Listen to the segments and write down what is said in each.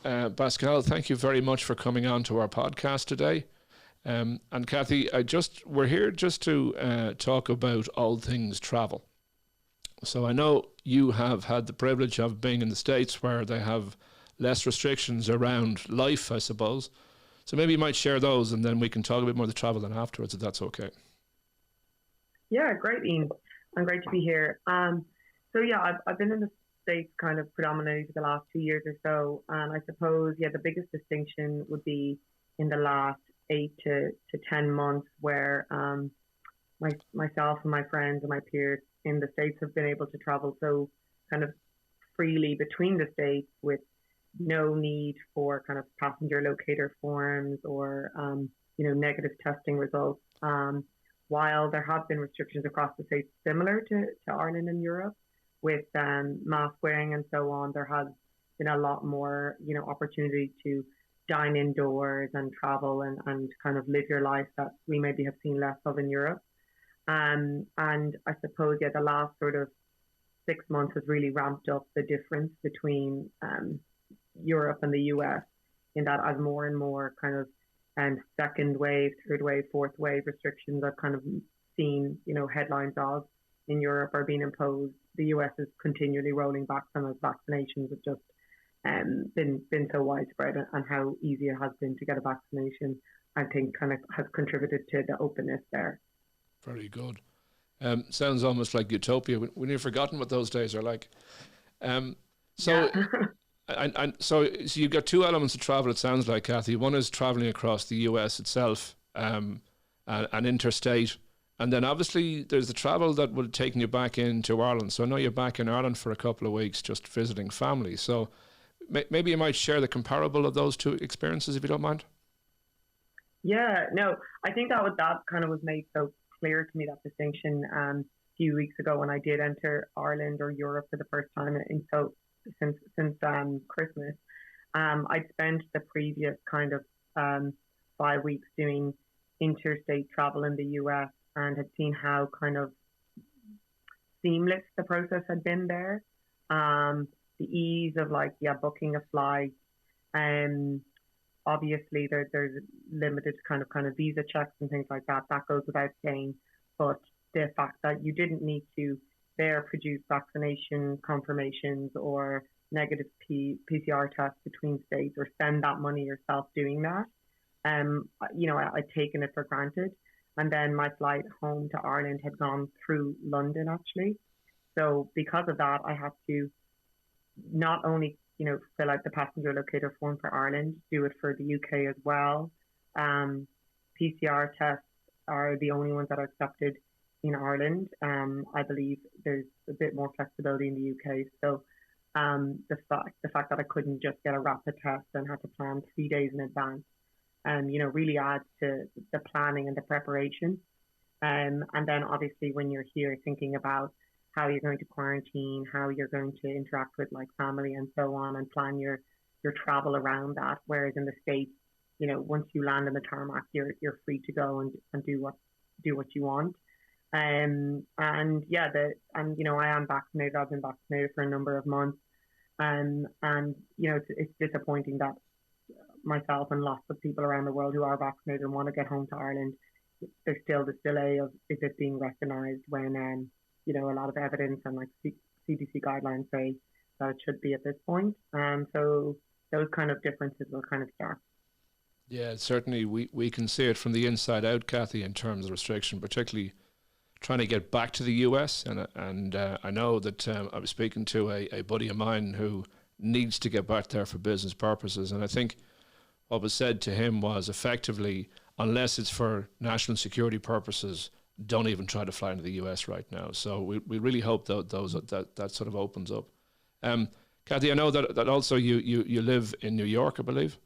Basquel, thank you very much for coming on to our podcast today. And Cathy, we're here just to talk about all things travel. So I know you have had the privilege of being in the States where they have less restrictions around life, I suppose. So maybe you might share those and then we can talk a bit more of the travel then afterwards, if that's okay. Yeah, great, Iain. I'm great to be here. I've been in the States kind of predominantly for the last 2 years or so. And I suppose, the biggest distinction would be in the last 8 to 10 months where myself and my friends and my peers in the States have been able to travel so kind of freely between the States with no need for kind of passenger locator forms or, negative testing results. While there have been restrictions across the States similar to Ireland and Europe with mask wearing and so on, there has been a lot more, opportunity to dine indoors and travel and kind of live your life that we maybe have seen less of in Europe. And I suppose, the last sort of 6 months has really ramped up the difference between Europe and the US in that as more and more kind of second wave, third wave, fourth wave restrictions are kind of seen, headlines of in Europe are being imposed. The US is continually rolling back some of vaccinations have just been so widespread, and how easy it has been to get a vaccination, I think kind of has contributed to the openness there. Very good. Sounds almost like utopia when you've forgotten what those days are like. So you've got two elements of travel, it sounds like, Cathy. One is traveling across the US itself, and interstate. And then obviously there's the travel that would have taken you back into Ireland. So I know you're back in Ireland for a couple of weeks just visiting family. So maybe you might share the comparable of those two experiences, if you don't mind. Yeah, no, I think that kind of was made so clear to me, that distinction, a few weeks ago when I did enter Ireland or Europe for the first time since Christmas. I'd spent the previous kind of 5 weeks doing interstate travel in the US and had seen how kind of seamless the process had been there. The ease of booking a flight. Obviously there's limited kind of visa checks and things like that. That goes without saying. But the fact that you didn't need to produce vaccination confirmations or negative PCR tests between states or spend that money yourself doing that. I'd taken it for granted. And then my flight home to Ireland had gone through London, actually. So because of that, I had to not only, fill out the passenger locator form for Ireland, do it for the UK as well. PCR tests are the only ones that are accepted in Ireland. I believe there's a bit more flexibility in the UK. So the fact that I couldn't just get a rapid test and had to plan 3 days in advance, really adds to the planning and the preparation. And then obviously when you're here thinking about how you're going to quarantine, how you're going to interact with family and so on, and plan your travel around that. Whereas in the States, once you land in the tarmac, you're free to go and do what you want. I am vaccinated. I've been vaccinated for a number of months, and it's disappointing that myself and lots of people around the world who are vaccinated and want to get home to Ireland, there's still this delay of is it being recognised when a lot of evidence and CDC guidelines say that it should be at this point. So those kind of differences will kind of start. Yeah, certainly we can see it from the inside out, Cathy, in terms of restriction, particularly trying to get back to the US. And I know that I was speaking to a buddy of mine who needs to get back there for business purposes. And I think what was said to him was effectively, unless it's for national security purposes, don't even try to fly into the US right now. So we really hope that that sort of opens up. Cathy, I know that also you live in New York, I believe.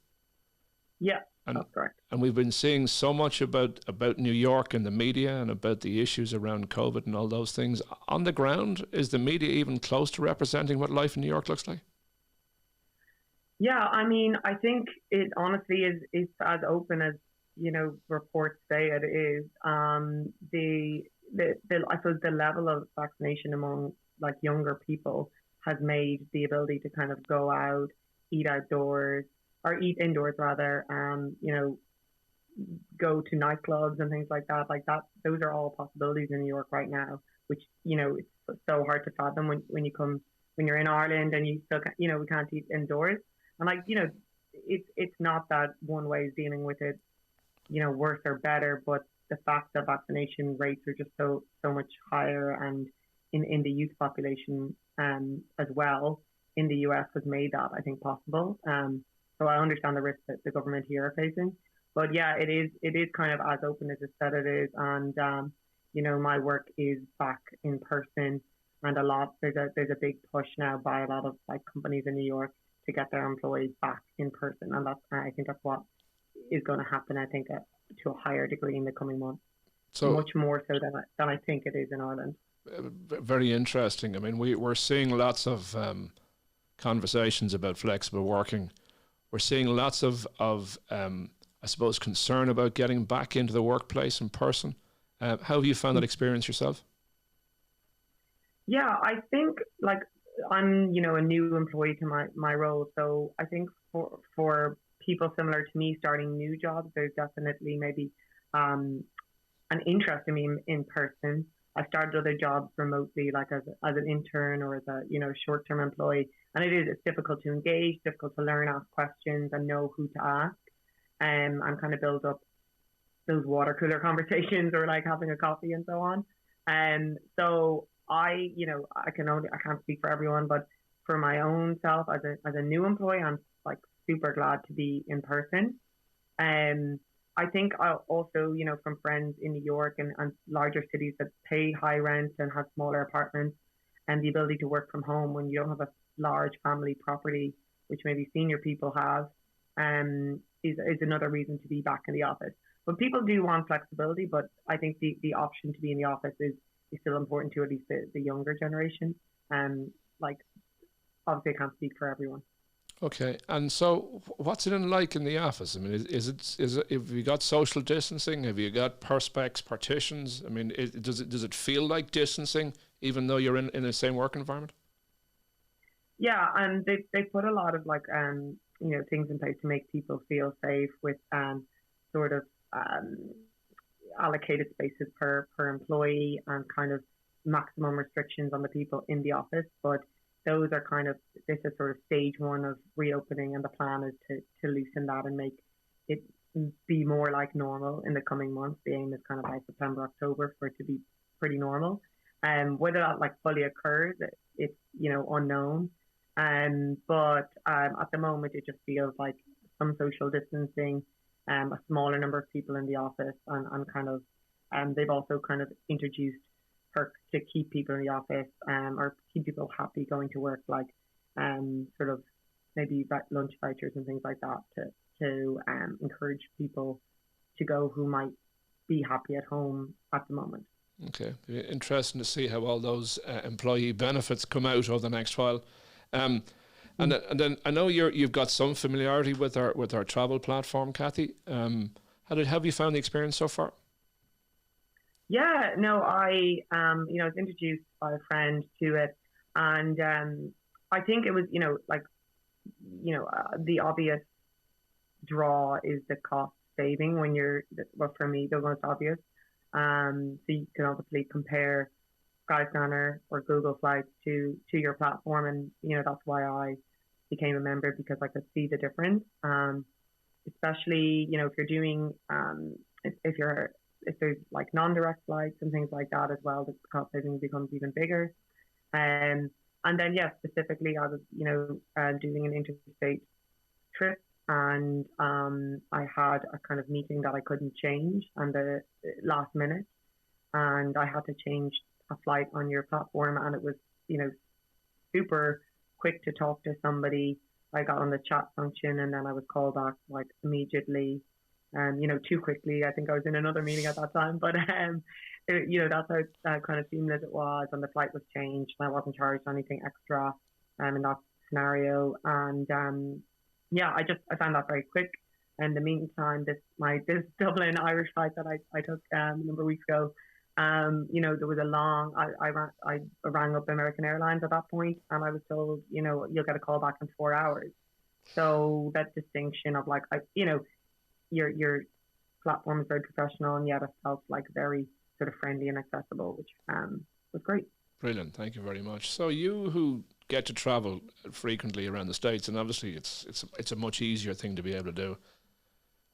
Yeah, that's correct. And we've been seeing so much about New York in the media and about the issues around COVID and all those things. On the ground, is the media even close to representing what life in New York looks like? Yeah, I mean, I think it honestly is as open as, reports say it is. I suppose the level of vaccination among younger people has made the ability to kind of go out eat outdoors or eat indoors rather, go to nightclubs and things like that. Those are all possibilities in New York right now, which, it's so hard to fathom when you're in Ireland and you still can't, we can't eat indoors. And it's not that one way is dealing with it, worse or better, but the fact that vaccination rates are just so much higher, and in the youth population as well in the US has made that, I think, possible. So I understand the risks that the government here are facing, but yeah, it is kind of as open as it said it is, and my work is back in person, and there's a big push now by a lot of companies in New York to get their employees back in person, and I think that's what is going to happen. I think to a higher degree in the coming months, so much more so than I think it is in Ireland. Very interesting. I mean, we're seeing lots of conversations about flexible working. We're seeing lots of I suppose, concern about getting back into the workplace in person. How have you found that experience yourself? Yeah, I think I'm, a new employee to my role. So I think for people similar to me starting new jobs, there's definitely maybe an interest in me in person. I started other jobs remotely, like as an intern or as a, short-term employee. And it's difficult to engage, difficult to learn, ask questions and know who to ask. And kind of build up those water cooler conversations or having a coffee and so on. And so I can't speak for everyone, but for my own self as a new employee, I'm super glad to be in person. I think I'll also, from friends in New York and larger cities that pay high rent and have smaller apartments, and the ability to work from home when you don't have a large family property, which maybe senior people have, is another reason to be back in the office. But people do want flexibility, but I think the option to be in the office is still important to at least the younger generation. Obviously I can't speak for everyone. Okay, and so what's it like in the office? I mean, is it have you got social distancing? Have you got perspex partitions? I mean, does it feel like distancing even though you're in the same work environment? Yeah, and they put a lot of things in place to make people feel safe with sort of allocated spaces per employee and kind of maximum restrictions on the people in the office, but those are this is sort of stage one of reopening, and the plan is to loosen that and make it be more like normal in the coming months. The aim is kind of by September, October for it to be pretty normal. Whether that fully occurs, it's unknown. But at the moment, it just feels like some social distancing, a smaller number of people in the office, and they've also kind of introduced perks to keep people in the office, or keep people happy going to work, sort of maybe lunch vouchers and things like that to encourage people to go who might be happy at home at the moment. Okay, interesting to see how all those employee benefits come out over the next while. And then I know you've got some familiarity with our travel platform, Cathy. How have you found the experience so far? Yeah, no, I was introduced by a friend to it, and I think it was the obvious draw is the cost saving when for me the most obvious. So you can obviously compare Skyscanner or Google Flights to your platform, and that's why I became a member, because I could see the difference. Especially if you're doing if there's non-direct flights and things like that as well, the cost saving becomes even bigger. And then specifically I was doing an interstate trip, and I had a kind of meeting that I couldn't change on the last minute, and I had to change a flight on your platform, and it was super quick to talk to somebody. I got on the chat function, and then I was called back immediately, too quickly. I think I was in another meeting at that time, but that's how kind of seamless it was, and the flight was changed, and I wasn't charged anything extra in that scenario. And I found that very quick. In the meantime, this Dublin Irish flight that I took a number of weeks ago, there was a long. I rang up American Airlines at that point, and I was told, you'll get a call back in 4 hours. So that distinction of like, your platform is very professional, and yet it felt like very sort of friendly and accessible, which was great. Brilliant, thank you very much. So you who get to travel frequently around the States, and obviously it's a much easier thing to be able to do.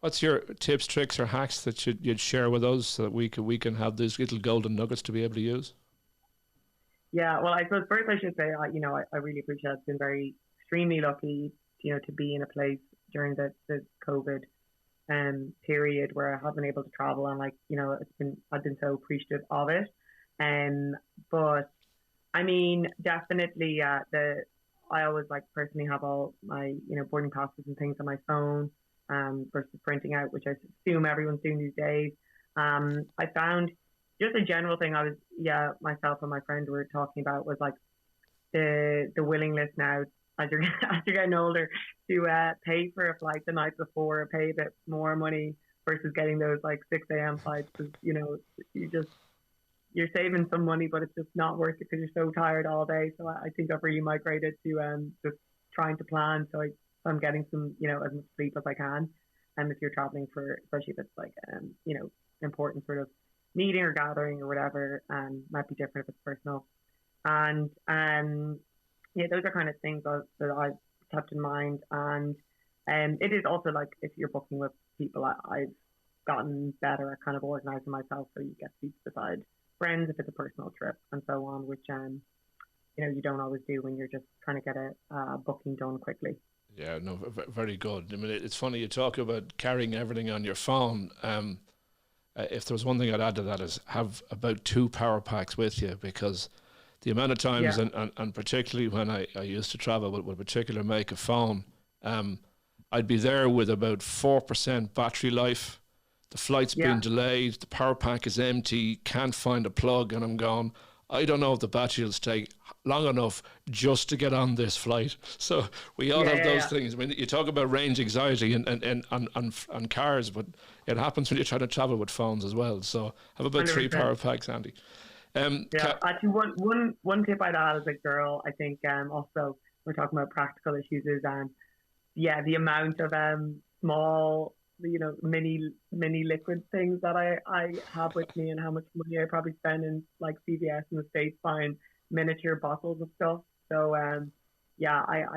What's your tips, tricks, or hacks that you'd share with us so that we can have these little golden nuggets to be able to use? Yeah, well, I suppose first I should say, I really appreciate it. I've been extremely lucky, to be in a place during the COVID period where I have been able to travel, and I've been so appreciative of it. But I mean, definitely, I always personally have all my boarding passes and things on my phone, versus printing out, which I assume everyone's doing these days. I found just a general thing myself and my friend were talking about was the willingness now as you're getting older to pay for a flight the night before, or pay a bit more money versus getting those 6 a.m. flights, because you're saving some money, but it's just not worth it because you're so tired all day. So I think I've really migrated to just trying to plan, so I'm getting some as much sleep as I can. And if you're traveling especially if it's important sort of meeting or gathering or whatever, might be different if it's personal. And those are kind of things that I've kept in mind. And it is also if you're booking with people, I've gotten better at kind of organizing myself, so you get seats beside friends if it's a personal trip and so on, which you don't always do when you're just trying to get a booking done quickly. Yeah, no, very good. I mean, it's funny you talk about carrying everything on your phone. If there was one thing I'd add to that is have about 2 power packs with you, because the amount of times, and particularly when I used to travel with a particular make of phone, I'd be there with about 4% battery life. The flight's been delayed, the power pack is empty, can't find a plug, and I'm gone, I don't know if the battery will stay long enough just to get on this flight. So we all have those things. I mean, you talk about range anxiety and on cars, but it happens when you're trying to travel with phones as well. So have about 100%. 3 power packs handy. Actually, one tip I'd add as a girl, I think, also we're talking about practical issues, is the amount of small, mini liquid things that I have with me, and how much money I probably spend in CVS in the States buying miniature bottles of stuff. So I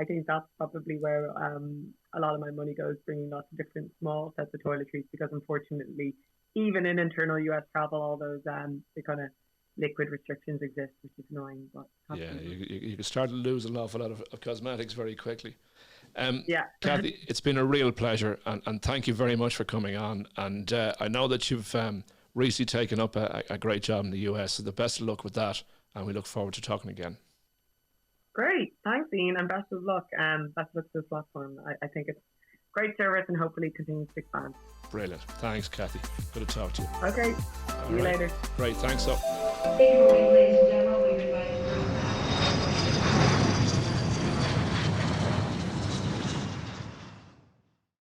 think that's probably where a lot of my money goes, bringing lots of different small sets of toiletries, because unfortunately, even in internal US travel, all those the kind of liquid restrictions exist, which is annoying. But you can start to lose an awful lot of cosmetics very quickly. Cathy, it's been a real pleasure, and thank you very much for coming on. And I know that you've recently taken up a great job in the US, so the best of luck with that, and we look forward to talking again. Great, thanks, Iain, and best of luck. Best of luck to this platform. I think it's great service, and hopefully continues to expand. Brilliant. Thanks, Cathy. Good to talk to you. Okay, see you later. Great, thanks.